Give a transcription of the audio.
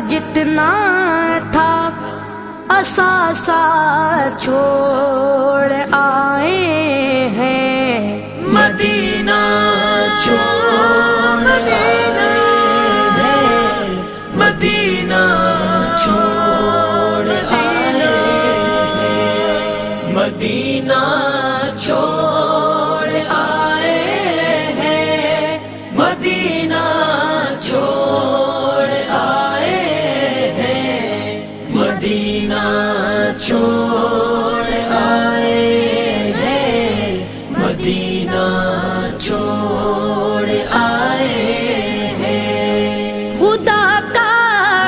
जितना था असासा छोड़ आए हैं। मदीना छोड़ आए हैं, मदीना छोड़ आए हैं, मदीना छोड़ आए हैं, मदीना छोड़ आए हैं, मदीना छोड़